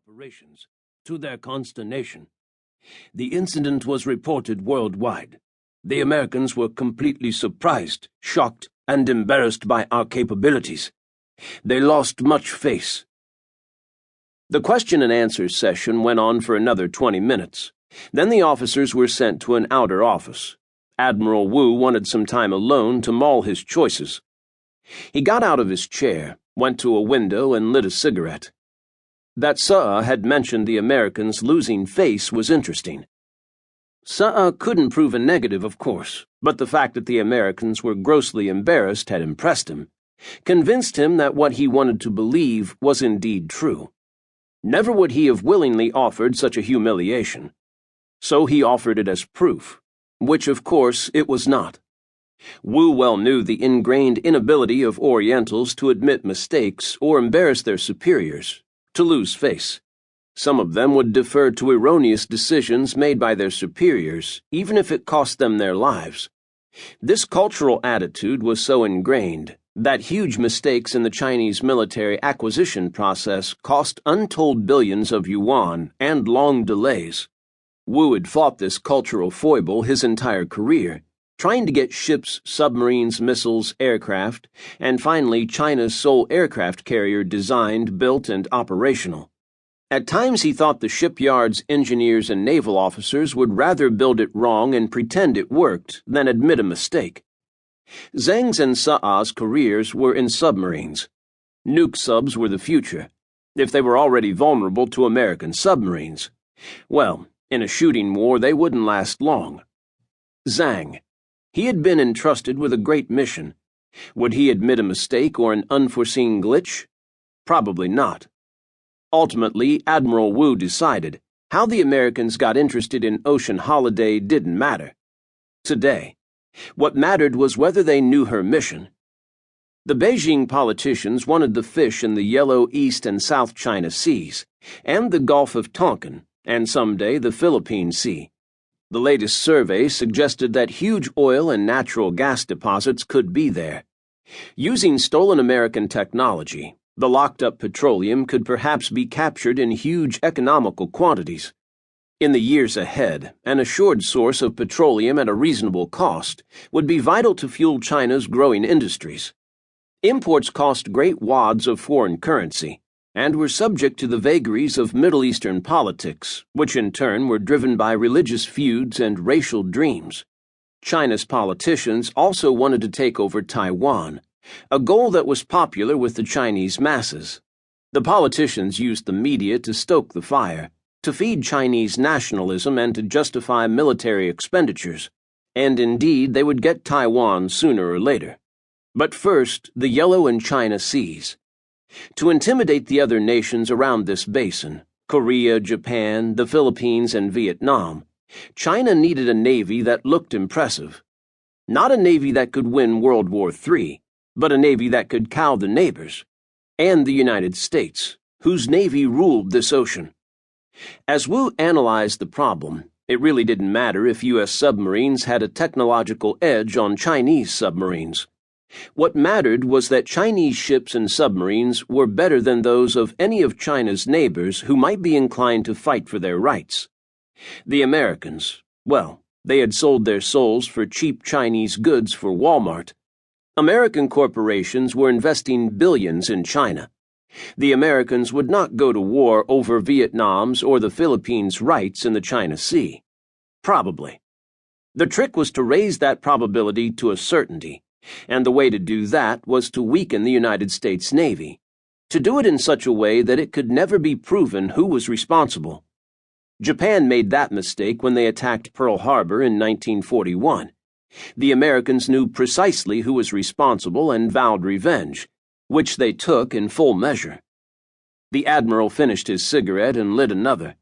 operations, to their consternation. The incident was reported worldwide. The Americans were completely surprised, shocked, and embarrassed by our capabilities. They lost much face. The question and answer session went on for another 20 minutes. Then the officers were sent to an outer office. Admiral Wu wanted some time alone to mull his choices. He got out of his chair, went to a window, and lit a cigarette. That Su'a had mentioned the Americans losing face was interesting. Su'a couldn't prove a negative, of course, but the fact that the Americans were grossly embarrassed had impressed him, convinced him that what he wanted to believe was indeed true. Never would he have willingly offered such a humiliation. So he offered it as proof, which of course it was not. Wu well knew the ingrained inability of Orientals to admit mistakes or embarrass their superiors, to lose face. Some of them would defer to erroneous decisions made by their superiors, even if it cost them their lives. This cultural attitude was so ingrained that huge mistakes in the Chinese military acquisition process cost untold billions of yuan and long delays. Wu had fought this cultural foible his entire career, trying to get ships, submarines, missiles, aircraft, and finally China's sole aircraft carrier designed, built, and operational. At times he thought the shipyards, engineers, and naval officers would rather build it wrong and pretend it worked than admit a mistake. Zheng's and Sa'a's careers were in submarines. Nuke subs were the future, if they were already vulnerable to American submarines. Well, in a shooting war they wouldn't last long. Zhang. He had been entrusted with a great mission. Would he admit a mistake or an unforeseen glitch? Probably not. Ultimately, Admiral Wu decided how the Americans got interested in Ocean Holiday didn't matter. Today, what mattered was whether they knew her mission. The Beijing politicians wanted the fish in the yellow East and South China Seas, and the Gulf of Tonkin, and someday the Philippine Sea. The latest survey suggested that huge oil and natural gas deposits could be there. Using stolen American technology, the locked-up petroleum could perhaps be captured in huge economical quantities. In the years ahead, an assured source of petroleum at a reasonable cost would be vital to fuel China's growing industries. Imports cost great wads of foreign currency, and were subject to the vagaries of Middle Eastern politics, which in turn were driven by religious feuds and racial dreams. China's politicians also wanted to take over Taiwan, a goal that was popular with the Chinese masses. The politicians used the media to stoke the fire, to feed Chinese nationalism and to justify military expenditures, and indeed they would get Taiwan sooner or later. But first, the Yellow and China Seas. To intimidate the other nations around this basin, Korea, Japan, the Philippines, and Vietnam, China needed a navy that looked impressive. Not a navy that could win World War III, but a navy that could cow the neighbors, and the United States, whose navy ruled this ocean. As Wu analyzed the problem, it really didn't matter if U.S. submarines had a technological edge on Chinese submarines. What mattered was that Chinese ships and submarines were better than those of any of China's neighbors who might be inclined to fight for their rights. The Americans, well, they had sold their souls for cheap Chinese goods for Walmart. American corporations were investing billions in China. The Americans would not go to war over Vietnam's or the Philippines' rights in the China Sea. Probably. The trick was to raise that probability to a certainty, and the way to do that was to weaken the United States Navy, to do it in such a way that it could never be proven who was responsible. Japan made that mistake when they attacked Pearl Harbor in 1941. The Americans knew precisely who was responsible and vowed revenge, which they took in full measure. The Admiral finished his cigarette and lit another.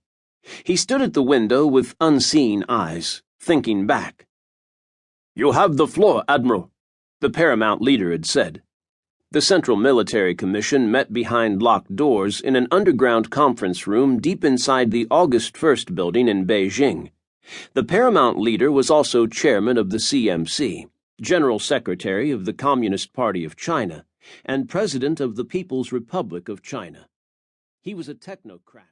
He stood at the window with unseeing eyes, thinking back. "You have the floor, Admiral," the paramount leader had said. The Central Military Commission met behind locked doors in an underground conference room deep inside the August 1st building in Beijing. The paramount leader was also chairman of the CMC, General Secretary of the Communist Party of China, and President of the People's Republic of China. He was a technocrat.